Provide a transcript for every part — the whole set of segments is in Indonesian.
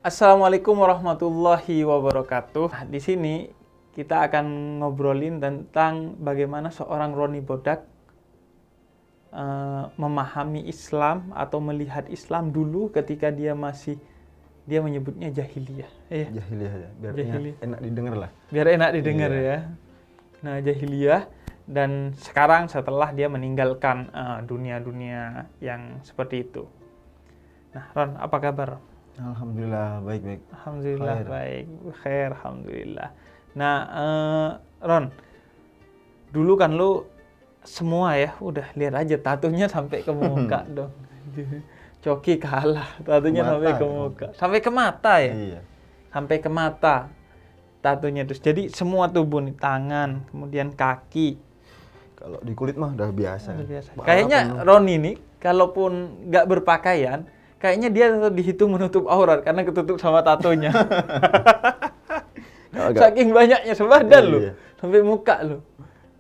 Assalamualaikum warahmatullahi wabarakatuh. Di sini kita akan ngobrolin tentang bagaimana seorang Roni Bodak memahami Islam atau melihat Islam dulu ketika dia menyebutnya jahiliyah. Jahiliyah ya, biar Jahiliyah. enak didengar lah. Biar enak didengar Iya. ya. Nah, jahiliyah dan sekarang setelah dia meninggalkan dunia-dunia yang seperti itu. Nah, Ron, apa kabar? Alhamdulillah baik-baik. Alhamdulillah Khair. baik, khair, alhamdulillah. Nah, Ron, dulu kan lu semua ya, udah lihat aja tatunya sampai ke muka dong. Coki kalah, tatunya Ke sampai mata ke ya? muka, sampai ke mata ya, Iya. sampai ke mata tatunya terus. Jadi semua tubuh nih, tangan, kemudian kaki. Kalau di kulit mah udah biasa. Udah biasa. Malah Kayaknya penuh. Ron ini, kalaupun nggak berpakaian, kayaknya dia tetap dihitung menutup aurat karena ketutup sama tatonya. Kalau nggak- Saking banyaknya sebadan loh, Iya. sampai muka loh.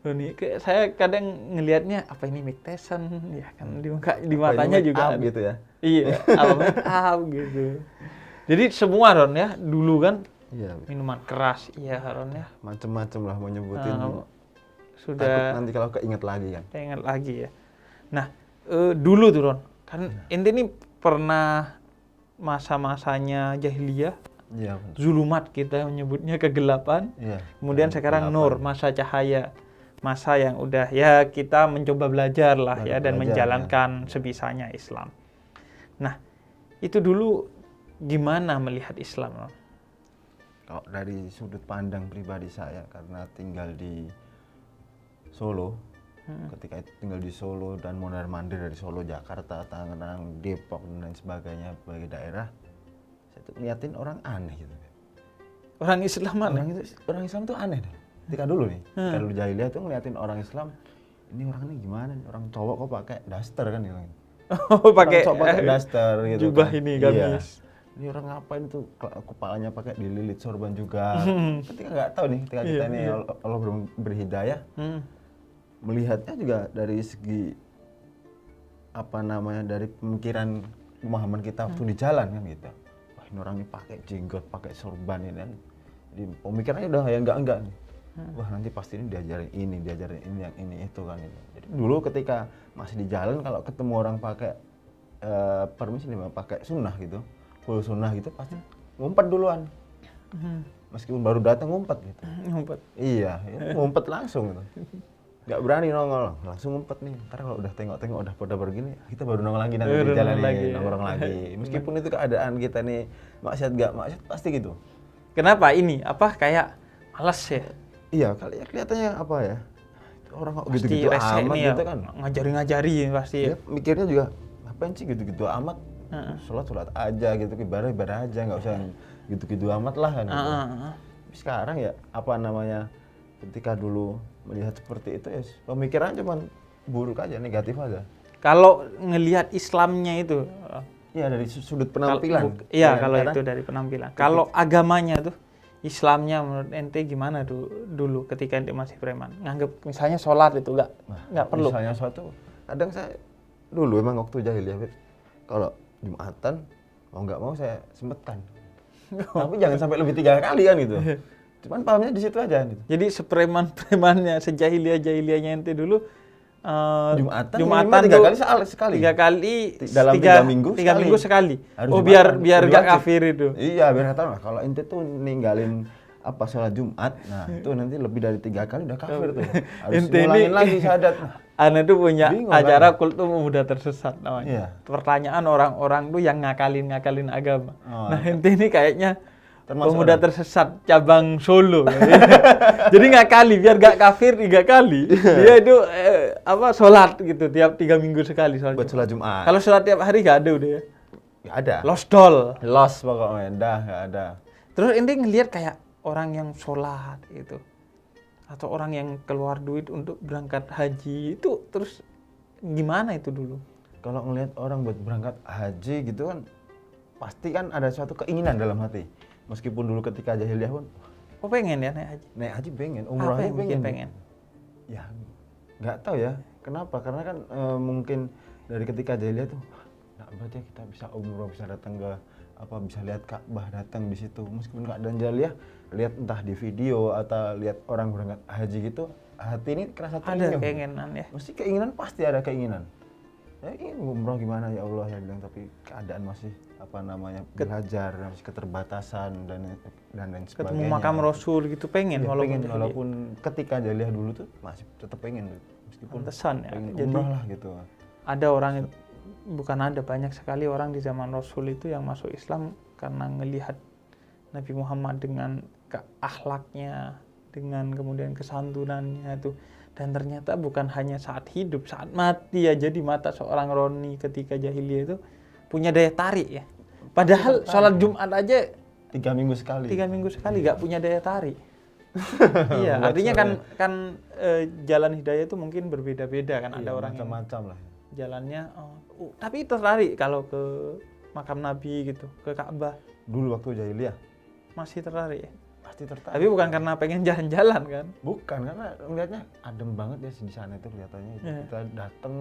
Loh nih, kayak saya kadang ngelihatnya apa ini Mike Tyson ya kan di muka, di Apa matanya ini make juga up ada. gitu ya. Iya, apa make up gitu. Jadi semua Ron ya, dulu kan Iya. minuman keras, iya Ron ya. Macem-macem lah mau nyebutin. Takut Takut sudah nanti kalau keinget lagi kan. ingat lagi ya. Nah, dulu tuh Ron, kan ente ini pernah masa-masanya jahiliyah, Iya. betul. zulumat kita menyebutnya kegelapan. Iya. Kemudian Dan sekarang kegelapan. nur, masa cahaya. Masa yang udah ya kita mencoba belajar lah Baru ya dan belajar, menjalankan sebisanya Islam. Nah, itu dulu gimana melihat Islam? Ron? Kalau dari sudut pandang pribadi saya karena tinggal di Solo, ketika itu tinggal di Solo dan mondar-mandir dari Solo, Jakarta, Tangerang, Depok dan lain sebagainya berbagai daerah, saya tuh ngeliatin orang aneh gitu. Orang Islam mana? Orang Islam tuh aneh deh. Ketika dulu nih, kalau jahiliyah tuh ngeliatin orang Islam, ini orang ini gimana? nih? Orang cowok kok pakai daster kan gitu. Oh, pakai Orang cowok pakai daster gitu. jubah kan. ini, Iya. gamis. Ini orang ngapain tuh kepalanya pakai dililit sorban juga. Ketika nggak tahu nih, ketika kita Iya, ini iya. Allah berhidayah, Hmm. melihatnya juga dari segi dari pemikiran pemahaman kita waktu di jalan kan gitu. Wah, ini orang ini pakai jenggot, pakai sorban ini kan. Jadi pemikirannya udah ya enggak nih. Wah, nanti pasti ini diajarin ini yang ini itu kan gitu. Jadi dulu ketika masih di jalan kalau ketemu orang pakai permisi nih Bang, pakai sunnah gitu, full sunnah gitu pasti ngumpet duluan. Meskipun baru datang ngumpet gitu. Ngumpet. Iya, ngumpet langsung gitu. Nggak berani nongol, langsung ngumpet nih. Ntar kalau udah tengok-tengok udah pada begini, kita baru nongol lagi nanti di jalan nih, nongkrong lagi. Meskipun itu keadaan kita nih maksiat nggak maksiat pasti gitu. Kenapa ini? Apa kayak malas ya? Iya, kali ya kelihatannya apa ya? Orang kok Pasti gitu-gitu rese amat nih ya, gitu kan. ngajari pasti ya. Dia mikirnya juga ngapain sih gitu-gitu amat? Sholat aja gitu, ibadah aja, nggak usah gitu-gitu amat lah kan. Gitu. Tapi sekarang ya apa namanya? Ketika dulu melihat seperti itu ya pemikiran cuma buruk aja, negatif aja. Kalau ngelihat Islamnya itu, Iya dari sudut penampilan. iya Ya, kalau karena itu dari penampilan. Kalau agamanya tuh, Islamnya menurut ente gimana dulu ketika ente masih preman? Nganggep misalnya sholat itu nggak perlu. Misalnya suatu kadang saya dulu emang waktu jahiliyah Beb, kalau Jumatan mau nggak mau saya sempatkan. Tapi jangan sampai lebih 3 kali kan gitu. Cuman pahamnya di situ aja gitu. Jadi sepreman-premannya, sejahiliyah-jahiliyahnya ente dulu, Jumatan Jumatan minimal 3 tuh kali sekali. 3 kali Dalam 3 minggu tiga sekali. minggu sekali. Harus Oh Jumatan. biar Udah gak wajib. kafir itu. Iya biar nggak tahu lah kalau ente tuh ninggalin apa sholat Jumat, nah itu nanti lebih dari 3 kali udah kafir tuh. Harus Ente ini- ngulangin lagi syahadat. Nah, Anda tuh punya Bingung, acara kan? kultum pemuda tersesat namanya. Iya. Pertanyaan orang-orang tuh yang ngakalin agama. Oh, Nah, ente ini kayaknya Termasuk pemuda orang. tersesat cabang Solo. Jadi ngakali biar gak kafir 3 kali. Dia itu sholat gitu tiap 3 minggu sekali sholat. buat Jumat. sholat Jumat. Kalau sholat tiap hari gak ada udah ya. Nggak ada. Losdol. Los pokoknya, dah nggak ada. Terus ente ngelihat kayak orang yang sholat gitu. Atau orang yang keluar duit untuk berangkat haji itu terus gimana itu dulu? Kalau ngelihat orang buat berangkat haji gitu kan, pasti kan ada suatu keinginan dalam hati. Meskipun dulu ketika jahiliyah pun, Oh pengen ya naik haji? naik haji pengen, Apa umroh yang haji bikin pengen? Ya, nggak tahu ya. Kenapa? Karena kan mungkin dari ketika jahiliyah tuh, nah berarti kita bisa umroh, bisa datang ke bisa lihat Ka'bah datang di situ, meskipun keadaan jahiliyah, lihat entah di video atau lihat orang berangkat haji gitu, hati ini kerasa Ada terenyuh. keinginan ya. Mesti keinginan, pasti ada keinginan. Ya ini umroh gimana ya Allah, ya bilang, tapi keadaan masih belajar, masih keterbatasan dan lain sebagainya. Ketemu makam Rasul gitu pengen, Ya, walaupun pengen, walaupun ketika jahiliyah dulu tuh masih tetap pengen, meskipun pantesan ya. pengen Jadi umrah lah gitu. ada orang, bukan ada, banyak sekali orang di zaman Rasul itu yang masuk Islam karena ngelihat Nabi Muhammad dengan akhlaknya, dengan kemudian kesantunannya itu. Dan ternyata bukan hanya saat hidup, saat mati ya, jadi mata seorang Roni ketika jahiliyah itu punya daya tarik ya. Padahal sholat Jumat aja 3 minggu sekali. 3 minggu sekali gak punya daya tarik. Iya, artinya kan jalan hidayah itu mungkin berbeda-beda kan. Ada orang macam-macam lah. Jalannya, tapi tertarik kalau ke makam Nabi gitu, ke Ka'bah. Dulu waktu jahiliyah Masih tertarik ya? pasti tertarik. Tapi bukan karena pengen jalan-jalan kan? Bukan, karena ngeliatnya adem banget ya di sana itu kelihatannya. Kita datang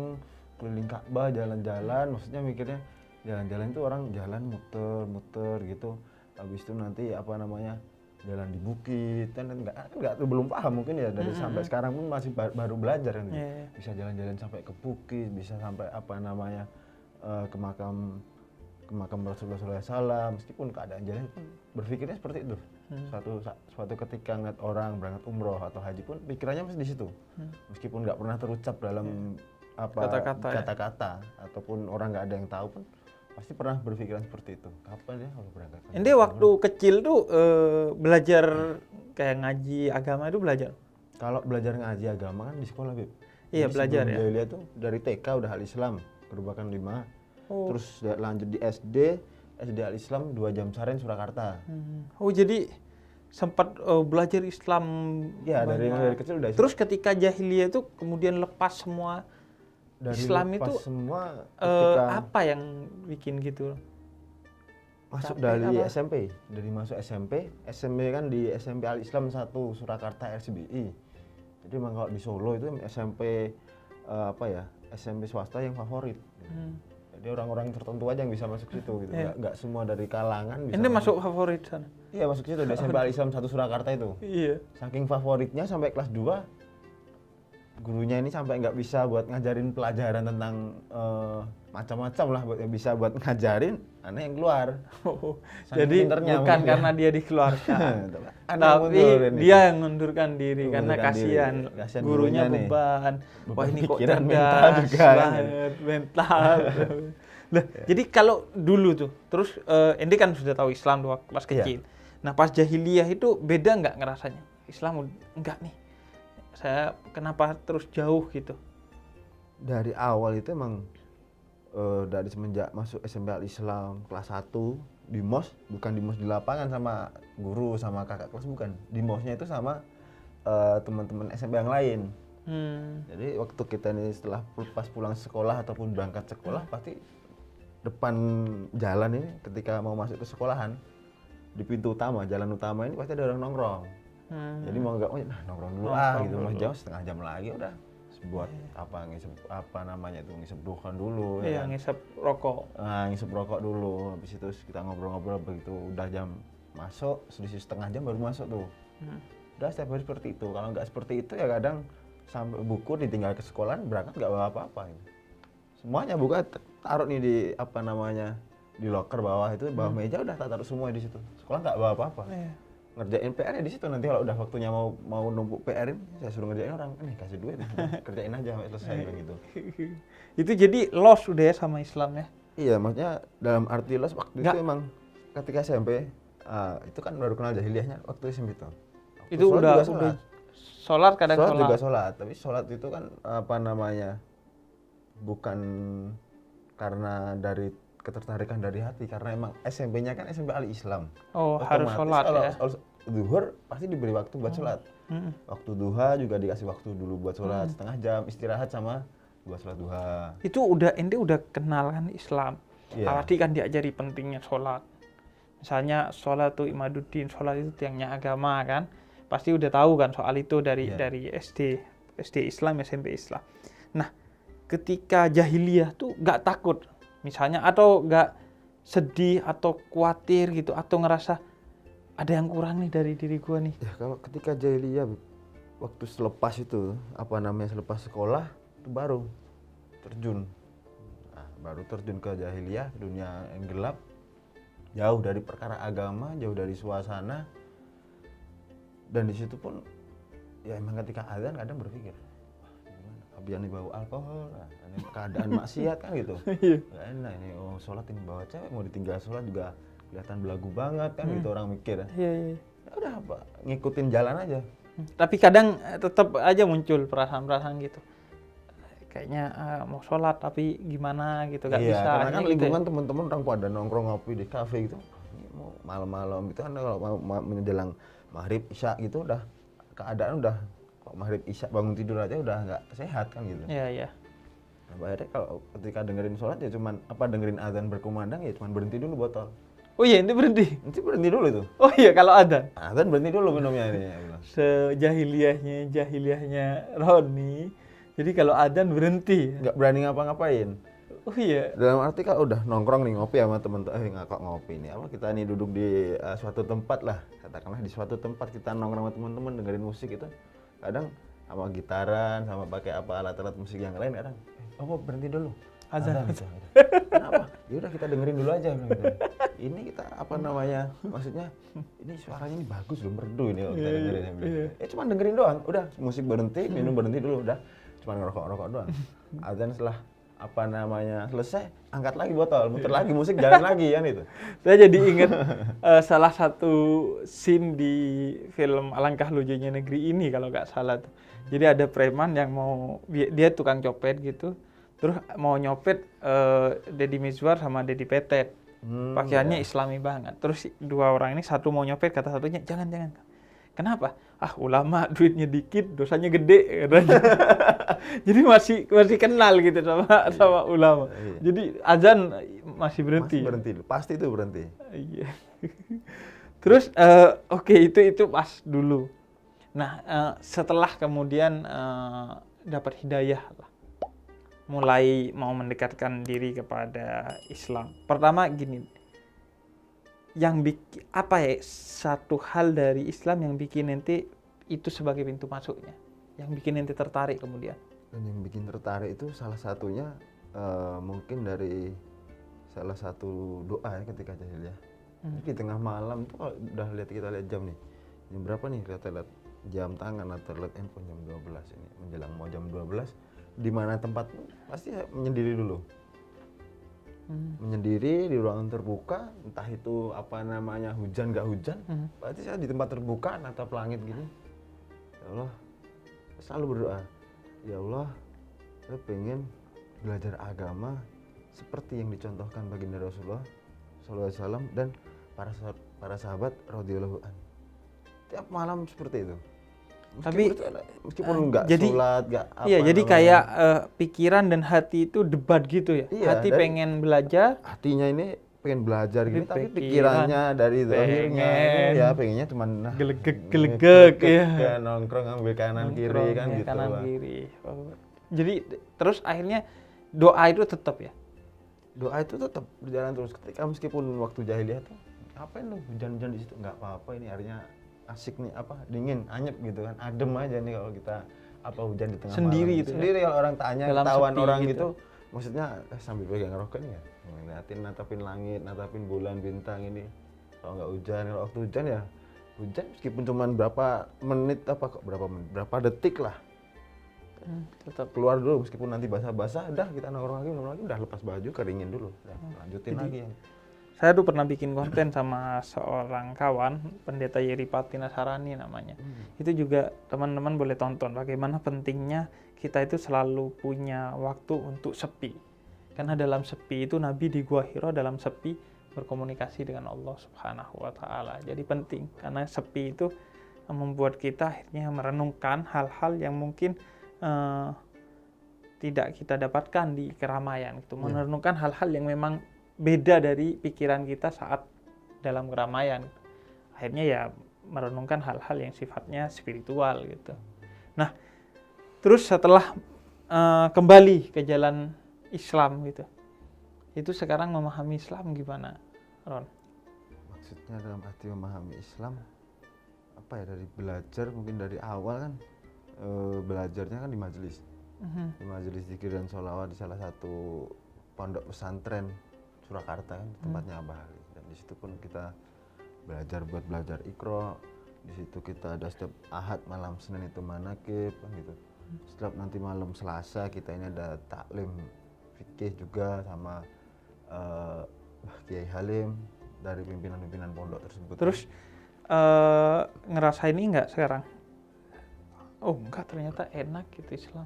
keliling Ka'bah, jalan-jalan, maksudnya mikirnya jalan-jalan itu orang jalan muter-muter gitu. Habis itu nanti jalan di bukit, kan nggak belum paham mungkin ya, dari sampai sekarang pun masih baru belajar kan. Bisa jalan-jalan sampai ke bukit, bisa sampai ke makam Rasulullah SAW, meskipun keadaan jalan pun berpikirnya seperti itu. Suatu ketika ngeliat orang berangkat umroh atau haji pun pikirannya masih di situ, meskipun nggak pernah terucap dalam kata-kata ataupun orang nggak ada yang tahu pun pasti pernah berpikiran seperti itu. Kapan ya kalau berangkat? Ini waktu kecil tuh belajar kayak ngaji agama itu belajar? Kalau belajar ngaji agama kan di sekolah, Bib. Iya, belajar ya. Jahiliyah tuh dari TK udah al-Islam, Gerobakan 5. Terus lanjut di SD al-Islam 2 Jam Saren Surakarta. Oh, jadi sempat belajar Islam. Ya, dari kecil udah Islam. Terus ketika jahiliyah itu kemudian lepas semua dari Islam itu semua apa yang bikin gitu? Masuk dari SMP, masuk SMP kan di SMP Al-Islam 1 Surakarta RCBI. Jadi memang kalau di Solo itu SMP SMP swasta yang favorit. Jadi orang-orang tertentu aja yang bisa masuk situ gitu. Nggak semua dari kalangan bisa. Ini masuk favorit sana? Iya, masuk situ di SMP Al-Islam 1 Surakarta itu. Iya. Saking favoritnya sampai kelas 2 gurunya ini sampai nggak bisa buat ngajarin pelajaran tentang macam-macam lah, bisa buat ngajarin, aneh yang keluar. Jadi bukan karena dia dikeluarkan, tapi dia yang mengundurkan diri karena kasihan gurunya beban. Wah, ini kok cerdas banget, mental. Nah, jadi kalau dulu tuh, terus Ende kan sudah tahu Islam tuh pas kecil. Nah, pas jahiliyah itu beda nggak ngerasanya? Islam enggak nih. Saya kenapa terus jauh gitu? Dari awal itu emang dari semenjak masuk SMP Al-Islam kelas 1 di MOS, bukan di MOS di lapangan sama guru sama kakak kelas, bukan. Di MOS-nya itu sama teman-teman SMP yang lain. Jadi waktu kita ini setelah pas pulang sekolah ataupun berangkat sekolah, pasti depan jalan ini ketika mau masuk ke sekolahan, di pintu utama, jalan utama ini pasti ada orang nongkrong. Jadi mau nggak, nongkrong dulu gitu, mau jauh setengah jam lagi udah buat ngisep dukhan dulu. Iya, ngisep rokok. Ngisep rokok dulu, habis itu kita ngobrol-ngobrol, begitu udah jam masuk, selisih setengah jam baru masuk tuh. Udah setiap hari seperti itu. Kalau nggak seperti itu ya kadang sampai buku ditinggal ke sekolahan, berangkat nggak bawa apa-apa. Semuanya buka, taruh nih di di loker bawah itu, bawah meja udah taruh semua di situ. Sekolah nggak bawa apa-apa. Ngerjain PR-nya di situ, nanti kalau udah waktunya mau numpuk PR-in, saya suruh ngerjain orang, kasih duit, kerjain aja sampai selesai gitu. Itu jadi lost udah ya sama Islam ya? Iya, maksudnya dalam arti lost waktu itu emang ketika SMP, itu kan baru kenal jahiliyahnya waktu SMP itu. Itu udah sholat kadang sholat. Juga sholat, tapi sholat itu kan bukan karena dari ketertarikan dari hati, karena emang SMP-nya kan SMP Al-Islam. Oh, harus sholat ya? Zuhur pasti diberi waktu buat sholat. Waktu duha juga dikasih waktu dulu buat sholat, setengah jam istirahat sama buat sholat duha. Itu Ente udah kenal kan Islam. Tadi kan diajari pentingnya sholat. Misalnya sholat tuh imaduddin, sholat itu tiangnya agama kan. Pasti udah tahu kan soal itu dari SD Islam, SMP Islam. Nah, ketika jahiliyah tuh nggak takut misalnya, atau sedih atau khawatir gitu, atau ngerasa ada yang kurang nih dari diri gua nih? Ya kalau ketika jahiliyah, waktu selepas itu, selepas sekolah, itu baru terjun. Nah, baru terjun ke jahiliyah, dunia yang gelap, jauh dari perkara agama, jauh dari suasana. Dan di situ pun, ya emang ketika azan kadang berpikir, wah gimana, abian bau alkohol, nah, ini keadaan maksiat kan gitu. Gak enak ini, sholat ini bawa cewek, mau ditinggal sholat juga kelihatan belagu banget kan gitu orang mikir. Iya. Ya udah apa, ngikutin jalan aja. Tapi kadang tetap aja muncul perasaan-perasaan gitu. Kayaknya mau sholat tapi gimana gitu, gak Iya, bisa. karena kan Akhirnya gitu lingkungan teman-teman orang pada nongkrong ngopi di kafe gitu. Ini mau malam-malam itu kan kalau mau menjelang maghrib isya gitu udah keadaan udah kok maghrib isya bangun tidur aja udah nggak sehat kan gitu. Iya. Nah, akhirnya kalau ketika dengerin sholat ya cuman dengerin azan berkumandang ya cuman berhenti dulu botol. Oh iya, ini berhenti. Nanti berhenti dulu itu. Oh iya, kalau ada. Azan berhenti dulu minumnya ini. Ya, bilang. Jahiliyahnya Roni. Jadi kalau adzan berhenti. Nggak berani ngapa-ngapain. Oh iya. Dalam arti kalau udah nongkrong nih ngopi sama temen-temen, nggak kok ngopi nih, kita nih duduk di suatu tempat lah, katakanlah di suatu tempat kita nongkrong sama teman-teman dengerin musik itu, kadang sama gitaran, sama pakai alat-alat musik yang lain, kadang, berhenti dulu. Azan. Gitu. Kenapa? Ya udah kita dengerin dulu aja gitu. Ini kita maksudnya ini suaranya ini bagus loh, merdu ini kalau kita dengerin. Cuma dengerin doang, udah musik berhenti, minum berhenti dulu, udah cuma ngerokok doang. Azan setelah selesai, angkat lagi botol, muter lagi musik, jalan lagi kan itu. Saya jadi ingat salah satu scene di film Alangkah Lucunya Negeri Ini kalau nggak salah tuh. Jadi ada preman yang dia tukang copet gitu, terus mau nyopet Deddy Mizwar sama Dedi Petet. Pakaiannya Islami banget. Terus dua orang ini, satu mau nyopet, kata satunya jangan. Kenapa? Ulama duitnya dikit, dosanya gede katanya. Jadi masih kenal gitu sama ulama. Iya. Jadi azan masih berhenti. Masih berhenti, pasti itu berhenti. Iya. Terus oke, itu pas dulu. Nah, setelah kemudian dapat hidayah lah, mulai mau mendekatkan diri kepada Islam. Pertama gini, yang satu hal dari Islam yang bikin ente itu sebagai pintu masuknya, yang bikin ente tertarik kemudian? Dan yang bikin tertarik itu salah satunya mungkin dari salah satu doa ya ketika jahiliyah. Di tengah malam tuh kalau udah kita lihat jam nih, jam berapa nih, kita lihat jam tangan atau lihat handphone jam 12 ini, menjelang mau jam 12, di mana tempat pasti menyendiri dulu. Menyendiri di ruangan terbuka, entah itu hujan nggak hujan, berarti saya di tempat terbuka natap langit gini, ya Allah, selalu berdoa, ya Allah, saya pengen belajar agama seperti yang dicontohkan baginda Rasulullah SAW dan para sahabat radhiyallahu anhu. Tiap malam seperti itu. Meskipun nggak sholat, nggak apa. Iya, jadi kayak pikiran dan hati itu debat gitu ya. Iya, hati pengen belajar, hatinya ini pengen belajar gitu, tapi pikirannya dari zahirnya ya pengennya cuma gelegek ya, nongkrong ambil kanan kiri kan gitu. Kanan kiri. Jadi terus akhirnya doa itu tetap ya. Doa itu tetap berjalan terus ketika meskipun waktu jahiliyah tuh ngapain lu hujan-hujan di situ, nggak apa-apa, ini harinya asik nih, dingin, anyep gitu kan, adem aja nih kalau kita hujan di tengah sendiri malam. Itu sendiri ya? Kalau orang tanya dalam ketahuan orang gitu. gitu, maksudnya sambil pegang rokok nih ya, natapin langit, natapin bulan, bintang ini. Kalau nggak hujan, kalau waktu hujan ya hujan meskipun cuma berapa menit berapa detik lah, tetap keluar dulu meskipun nanti basah-basah, udah kita nongkrong lagi, udah lepas baju, keringin dulu, udah lanjutin lagi. Saya tuh pernah bikin konten sama seorang kawan, Pendeta Yeripati Nasarani namanya. Itu juga teman-teman boleh tonton bagaimana pentingnya kita itu selalu punya waktu untuk sepi. Karena dalam sepi itu Nabi di Gua Hira dalam sepi berkomunikasi dengan Allah Subhanahu wa Ta'ala. Jadi penting karena sepi itu membuat kita akhirnya merenungkan hal-hal yang mungkin tidak kita dapatkan di keramaian. Itu merenungkan hal-hal yang memang beda dari pikiran kita saat dalam keramaian. Akhirnya ya merenungkan hal-hal yang sifatnya spiritual gitu. Nah, terus setelah kembali ke jalan Islam gitu, itu sekarang memahami Islam gimana, Ron? Maksudnya dalam arti memahami Islam apa ya, dari belajar mungkin dari awal kan, belajarnya kan di majelis. Di majelis zikir dan sholawat di salah satu pondok pesantren Surakarta kan, tempatnya Abah Ali. Dan di situ pun kita buat belajar Iqra. Di situ kita ada setiap Ahad malam Senin itu manakib kan gitu. Setiap nanti malam Selasa kita ini ada taklim fikih juga sama Kiai Halim dari pimpinan-pimpinan pondok tersebut. Terus ngerasain ini nggak sekarang? Oh enggak, ternyata enak gitu Islam.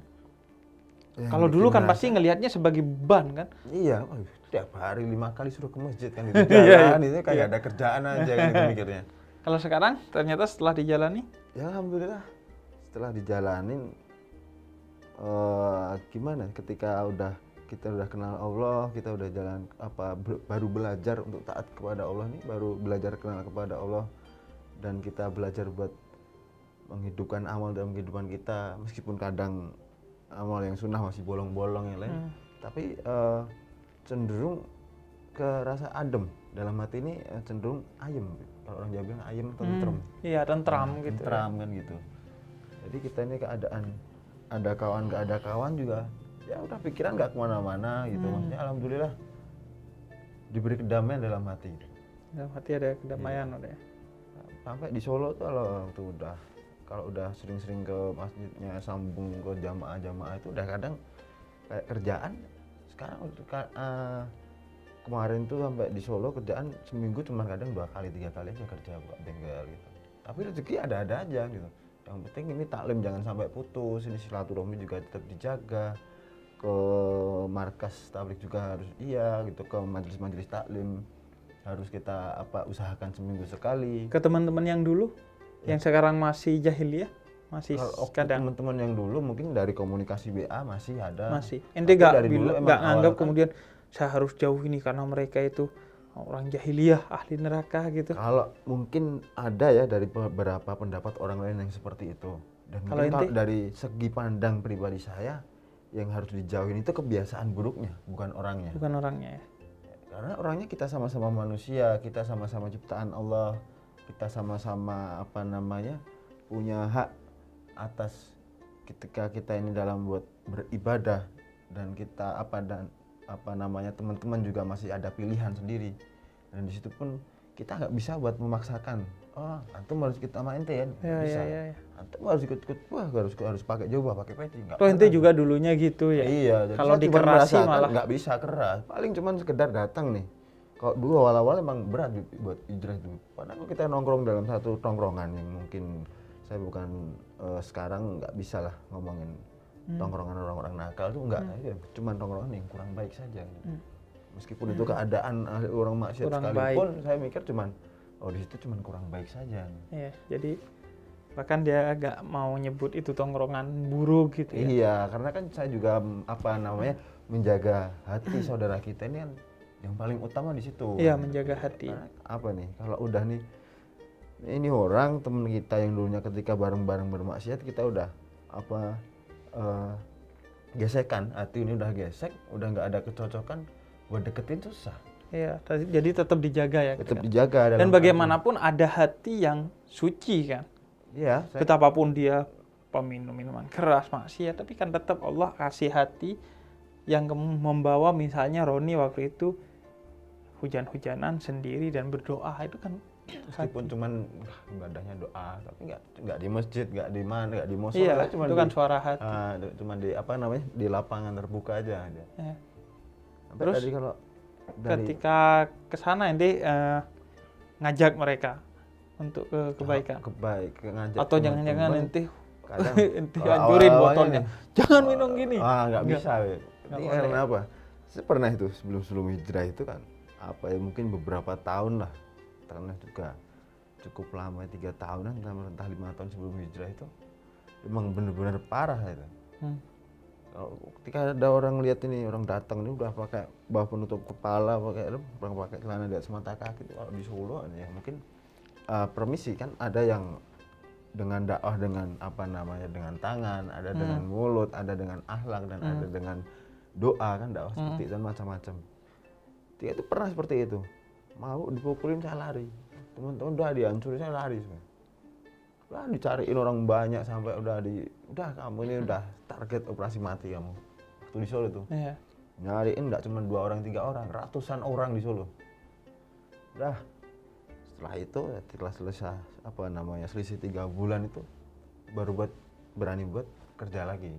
Kalau dulu kan pasti ngelihatnya sebagai beban kan? Iya, tiap hari 5 kali suruh ke masjid kan itu jalan, itu kayak ada kerjaan aja kan itu mikirnya. Kalau sekarang ternyata setelah dijalani? Ya alhamdulillah setelah dijalanin gimana? Ketika kita udah kenal Allah, kita udah jalan baru belajar untuk taat kepada Allah nih, baru belajar kenal kepada Allah dan kita belajar buat menghidupkan amal dalam kehidupan kita, meskipun kadang amal yang sunnah masih bolong-bolong yang lain, tapi cenderung ke rasa adem dalam hati ini, cenderung ayem. Kalau orang Jawa bilang ayem, tentrem. Iya, tentram gitu. Tentram kan gitu. Jadi kita ini keadaan ada kawan gak ada kawan juga, ya udah pikiran gak kemana-mana gitu. Maksudnya alhamdulillah diberi kedamaian dalam hati. Dalam hati ada kedamaian udah ya. Sampai di Solo tuh kalau udah sering-sering ke masjidnya, sambung ke jamaah-jamaah itu udah kadang kayak kerjaan. Sekarang kemarin tuh sampai di Solo kerjaan seminggu cuma kadang 2 kali 3 kali aja kerja buka bengkel gitu. Tapi rezeki ada-ada aja gitu. Yang penting ini taklim jangan sampai putus, ini silaturahmi juga tetap dijaga. Ke markas tabligh juga harus gitu, ke majelis-majelis taklim harus kita usahakan seminggu sekali. Ke teman-teman yang dulu yang sekarang masih jahiliyah, masih kadang teman-teman yang dulu mungkin dari komunikasi WA masih ada. Masih. Ente nggak nganggap kemudian saya harus jauh ini karena mereka itu orang jahiliyah, ahli neraka gitu. Kalau mungkin ada ya dari beberapa pendapat orang lain yang seperti itu. Dan kalau dari segi pandang pribadi saya, yang harus dijauhin itu kebiasaan buruknya, bukan orangnya. Bukan orangnya ya. Karena orangnya kita sama-sama manusia, kita sama-sama ciptaan Allah, kita sama-sama punya hak atas ketika kita ini dalam buat beribadah, dan kita teman-teman juga masih ada pilihan sendiri, dan di situ pun kita nggak bisa buat memaksakan. Oh, antum harus kita sama ente ya, bisa. Ya. Antum harus ikut-ikut, harus pakai jubah, pakai peci. Kalau ente juga dulunya gitu ya. Iya. Kalau dikerasi malah nggak bisa keras. Paling cuman sekedar datang nih. Kalau dulu awal-awal emang berat buat hijrah itu. Padahal kita nongkrong dalam satu tongkrongan yang mungkin saya bukan sekarang nggak bisa lah ngomongin tongkrongan orang-orang nakal itu enggak. Cuman tongkrongan yang kurang baik saja. Meskipun itu keadaan orang maksiat sekalipun, saya mikir di situ cuman kurang baik saja. Iya, jadi bahkan dia agak mau nyebut itu tongkrongan buruk gitu ya. Iya, karena kan saya juga menjaga hati saudara kita ini kan yang paling utama di situ. Iya, menjaga hati. Karena kalau udah nih ini orang teman kita yang dulunya ketika bareng-bareng bermaksiat kita udah gesekan, hati ini udah gesek, udah nggak ada kecocokan, buat deketin susah. Iya, jadi tetap dijaga ya. Tetap dijaga. Dan bagaimanapun ada hati yang suci kan. Iya. Betapapun dia peminum minuman keras, maksiat, tapi kan tetap Allah kasih hati yang membawa misalnya Roni waktu itu hujan-hujanan sendiri dan berdoa, itu kan meskipun cuman ibadahnya doa, tapi nggak di masjid, nggak di mana, nggak di musola. Iya, itu kan suara hati. Cuma di lapangan terbuka aja. Ya. Terus tadi ketika kesana ente ngajak mereka untuk kebaikan. Ngajak. Atau jangan-jangan ente hancurin botolnya. Jangan minum gini. Nggak bisa. Ini karena apa? Saya pernah itu sebelum hijrah itu kan mungkin beberapa tahun lah, karena juga cukup lama 3 tahunan entah 5 tahun sebelum hijrah itu emang benar-benar parah itu. Ketika ada orang lihat ini, orang datang ini udah pakai baju penutup kepala, pakai celana di atas mata kaki. Kalau di Solo ya mungkin permisi kan, ada yang dengan dakwah dengan dengan tangan, ada dengan mulut, ada dengan akhlak, dan ada dengan doa kan, dakwah seperti itu macam-macam. Dia itu pernah seperti itu, mau dipukulin saya lari, teman-teman udah dihancurin saya lari semua. Udah dicariin orang banyak sampai udah kamu ini udah target operasi mati kamu. Waktu di Solo tuh. Iya. Nyariin nggak cuma 2 orang 3 orang, ratusan orang di Solo. Udah setelah itu setelah selesai selisih 3 bulan itu baru berani buat kerja lagi.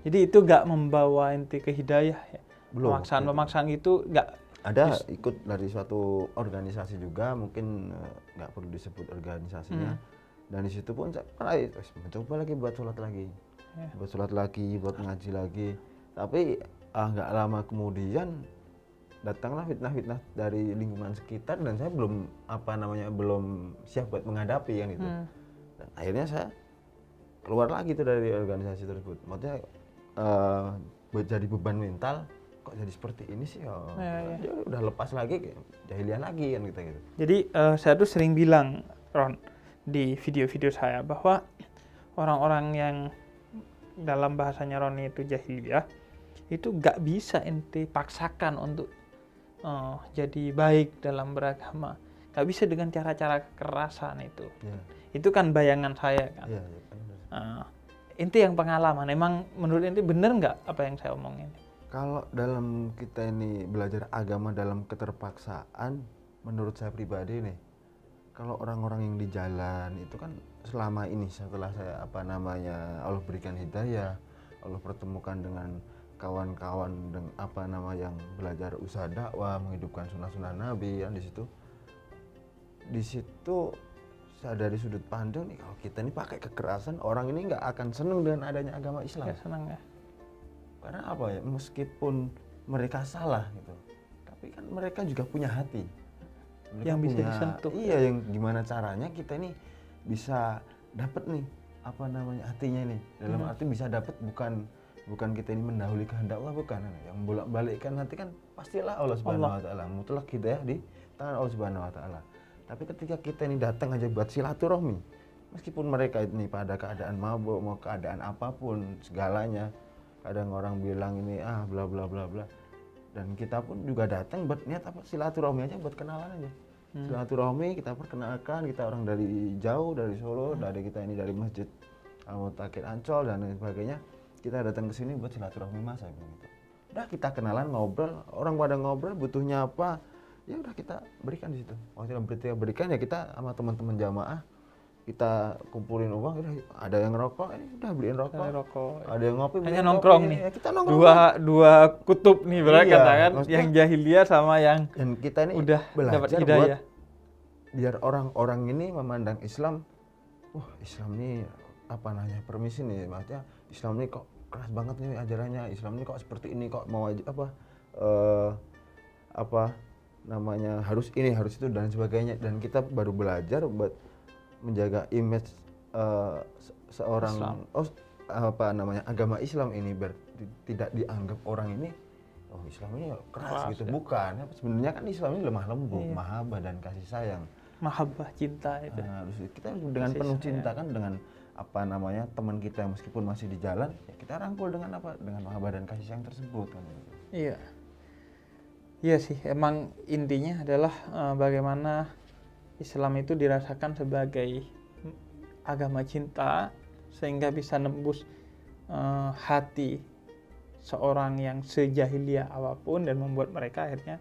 Jadi itu nggak membawa ente ke hidayah ya? Belum. Pemaksaan gitu nggak? Ada ikut dari suatu organisasi juga, mungkin nggak perlu disebut organisasinya. Dan di situ pun saya pernah mencoba lagi buat sholat lagi, buat sholat lagi, buat ngaji lagi. Tapi nggak lama kemudian datanglah fitnah-fitnah dari lingkungan sekitar dan saya belum siap buat menghadapi kan gitu. Dan akhirnya saya keluar lagi tuh dari organisasi tersebut. Maksudnya jadi beban mental. Kok jadi seperti ini sih ya, udah lepas lagi, jahiliyah lagi kan gitu. Jadi saya tuh sering bilang, Ron, di video-video saya bahwa orang-orang yang dalam bahasanya Ron itu jahiliyah itu gak bisa ente paksakan untuk jadi baik dalam beragama, gak bisa dengan cara-cara kekerasan itu. Itu kan bayangan saya kan. Ente yang pengalaman, emang menurut ente bener nggak apa yang saya omongin? Kalau dalam kita ini belajar agama dalam keterpaksaan, menurut saya pribadi nih, kalau orang-orang yang di jalan itu kan selama ini setelah saya Allah berikan hidayah, Allah pertemukan dengan kawan-kawan yang belajar usaha dakwah, menghidupkan sunnah-sunnah Nabi yang di situ saya dari sudut pandang nih, kalau kita ini pakai kekerasan, orang ini nggak akan senang dengan adanya agama Islam. Nggak senang ya? Karena apa ya, meskipun mereka salah gitu, tapi kan mereka juga punya hati mereka yang bisa disentuh. Iya, yang gimana caranya kita ini bisa dapat nih hatinya ini, dalam arti bisa dapat bukan kita ini mendahului kehendak Allah, bukan, yang bolak-balikkan hati kan pastilah Allah Subhanahu wa taala, mutlak hidayah di tangan Allah Subhanahu wa taala. Tapi ketika kita ini datang aja buat silaturahmi, meskipun mereka ini pada keadaan mabuk, mau keadaan apapun segalanya, kadang orang bilang ini bla bla bla bla, dan kita pun juga datang buat niat silaturahmi aja, buat kenalan aja. Silaturahmi, kita perkenalkan, kita orang dari jauh, dari Solo, dari Masjid Al-Mutakir Ancol dan lain sebagainya, kita datang ke sini buat silaturahmi masa gitu. Udah kita kenalan, ngobrol, orang pada ngobrol butuhnya apa, ya udah kita berikan di situ. Waktu kita berikan ya kita sama teman-teman jamaah, kita kumpulin uang, ada yang ngerokok, udah beliin rokok. Ada yang ngopi, hanya nongkrong nih. Ya, kita nongkrong. Dua kutub nih berarti katakan, yang jahiliyah sama yang dan kita ini udah dapat hidayah. Biar orang-orang ini memandang Islam, Islam ini permisi nih, maksudnya Islam ini kok keras banget nih ajarannya, Islam ini kok seperti ini, kok mau harus ini, harus itu dan sebagainya. Dan kita baru belajar buat menjaga image seorang agama Islam ini tidak dianggap orang ini Islam ini keras gitu, bukan. Sebenarnya kan Islam ini lemah lembut, mahabbah dan kasih sayang. Mahabbah, cinta itu. Harus kita dengan kasih penuh cinta kan, dengan teman kita yang meskipun masih di jalan, ya kita rangkul dengan mahabbah dan kasih sayang tersebut kan. Iya. Iya sih, emang intinya adalah bagaimana Islam itu dirasakan sebagai agama cinta sehingga bisa nembus hati seorang yang sejahiliyah apapun dan membuat mereka akhirnya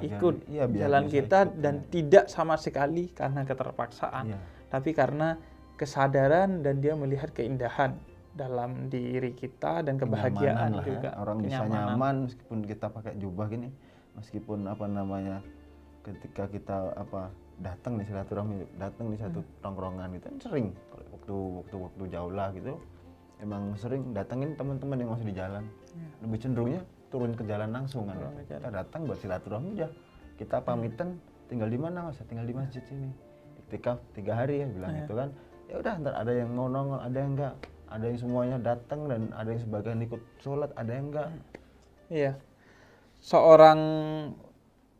ikut jalan kita dan tidak sama sekali karena keterpaksaan, tapi karena kesadaran dan dia melihat keindahan dalam diri kita dan kebahagiaan juga. Orang bisa nyaman meskipun kita pakai jubah gini, meskipun ketika kita datang di silaturahmi, datang di satu tongkrongan gitu, sering waktu jauh lah gitu, emang sering datengin teman-teman yang masih di jalan, lebih cenderungnya turun ke jalan langsung kan. Kita datang buat silaturahmi aja, kita pamitan, tinggal di mana Mas? Tinggal di masjid sini, iktikaf 3 hari ya bilang gitu kan. Ya udah, ntar ada yang mau nongol, ada yang enggak, ada yang semuanya datang dan ada yang sebagian ikut sholat, ada yang enggak. Iya, seorang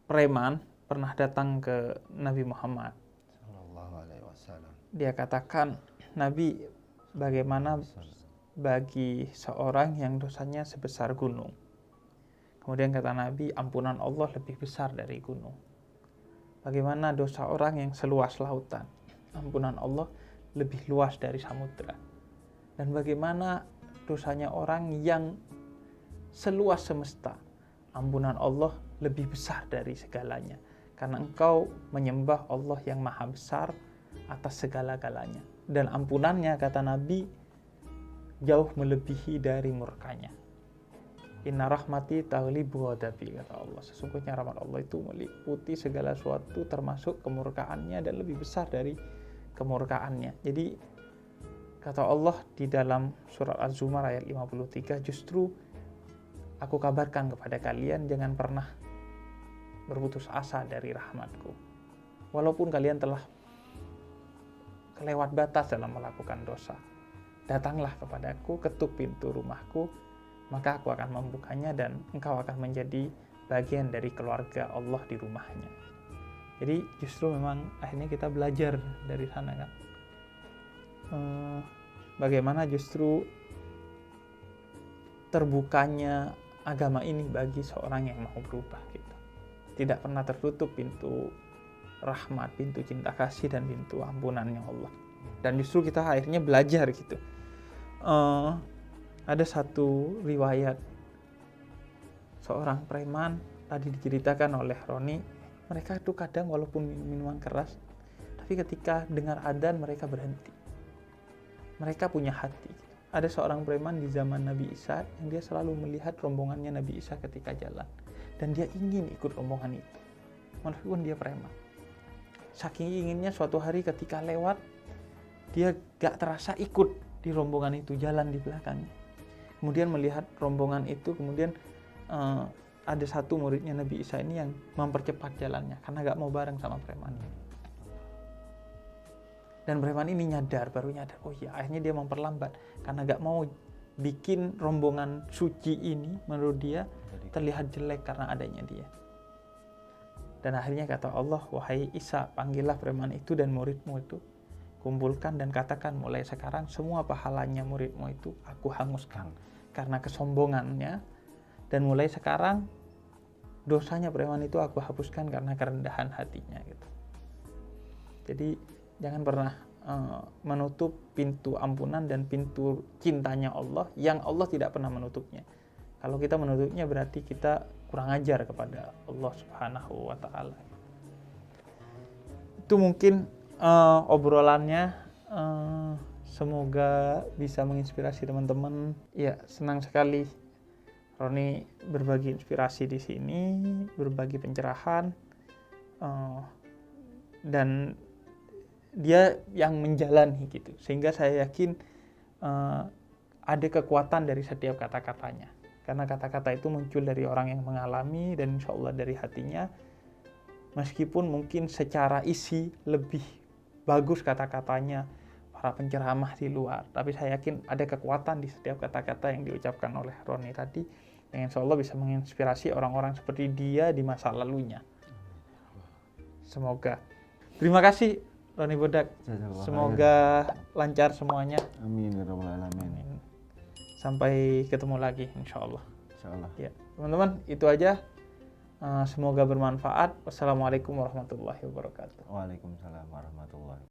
preman pernah datang ke Nabi Muhammad Sallallahu Alaihi Wasallam. Dia katakan, Nabi, bagaimana bagi seorang yang dosanya sebesar gunung? Kemudian kata Nabi, ampunan Allah lebih besar dari gunung. Bagaimana dosa orang yang seluas lautan? Ampunan Allah lebih luas dari samudra. Dan bagaimana dosanya orang yang seluas semesta? Ampunan Allah lebih besar dari segalanya. Karena engkau menyembah Allah yang maha besar atas segala-galanya. Dan ampunannya, kata Nabi, jauh melebihi dari murkanya. Inna rahmati taghlibu ghadabi, kata Allah. Sesungguhnya rahmat Allah itu meliputi segala sesuatu termasuk kemurkaannya dan lebih besar dari kemurkaannya. Jadi kata Allah di dalam surat Az-Zumar ayat 53, justru aku kabarkan kepada kalian jangan pernah berputus asa dari rahmatku. Walaupun kalian telah kelewat batas dalam melakukan dosa, datanglah kepadaku, ketuk pintu rumahku, maka aku akan membukanya dan engkau akan menjadi bagian dari keluarga Allah di rumahnya. Jadi justru memang akhirnya kita belajar dari sana kan. Bagaimana justru terbukanya agama ini bagi seorang yang mau berubah gitu. Tidak pernah tertutup pintu rahmat, pintu cinta kasih dan pintu ampunannya Allah. Dan justru kita akhirnya belajar gitu. Ada satu riwayat seorang preman tadi diceritakan oleh Roni, mereka itu kadang walaupun minuman keras, tapi ketika dengar adzan mereka berhenti. Mereka punya hati. Ada seorang preman di zaman Nabi Isa yang dia selalu melihat rombongannya Nabi Isa ketika jalan, dan dia ingin ikut rombongan itu, walaupun dia preman. Saking inginnya, suatu hari ketika lewat, dia gak terasa ikut di rombongan itu, jalan di belakangnya. Kemudian melihat rombongan itu, kemudian ada satu muridnya Nabi Isa ini yang mempercepat jalannya karena gak mau bareng sama preman. Dan preman ini baru nyadar, oh iya, akhirnya dia memperlambat karena gak mau bikin rombongan suci ini menurut dia terlihat jelek karena adanya dia. Dan akhirnya kata Allah, wahai Isa, panggillah preman itu dan muridmu itu, kumpulkan dan katakan, mulai sekarang semua pahalanya muridmu itu aku hanguskan karena kesombongannya, dan mulai sekarang dosanya preman itu aku hapuskan karena kerendahan hatinya gitu. Jadi jangan pernah menutup pintu ampunan dan pintu cintanya Allah yang Allah tidak pernah menutupnya. Kalau kita menutupnya berarti kita kurang ajar kepada Allah Subhanahu wa Ta'ala. Itu mungkin obrolannya, semoga bisa menginspirasi teman-teman. Ya, senang sekali Roni berbagi inspirasi di sini, berbagi pencerahan, dan dia yang menjalani gitu, sehingga saya yakin ada kekuatan dari setiap kata-katanya, karena kata-kata itu muncul dari orang yang mengalami dan insya Allah dari hatinya. Meskipun mungkin secara isi lebih bagus kata-katanya para penceramah di luar, tapi saya yakin ada kekuatan di setiap kata-kata yang diucapkan oleh Roni tadi, yang insya Allah bisa menginspirasi orang-orang seperti dia di masa lalunya. Semoga. Terima kasih Roni Bodak. Semoga lancar semuanya. Amin ya rabbal alamin. Sampai ketemu lagi insya Allah. Insya Allah. Ya, teman-teman, itu aja. Semoga bermanfaat. Wassalamualaikum warahmatullahi wabarakatuh. Waalaikumsalam warahmatullahi wabarakatuh.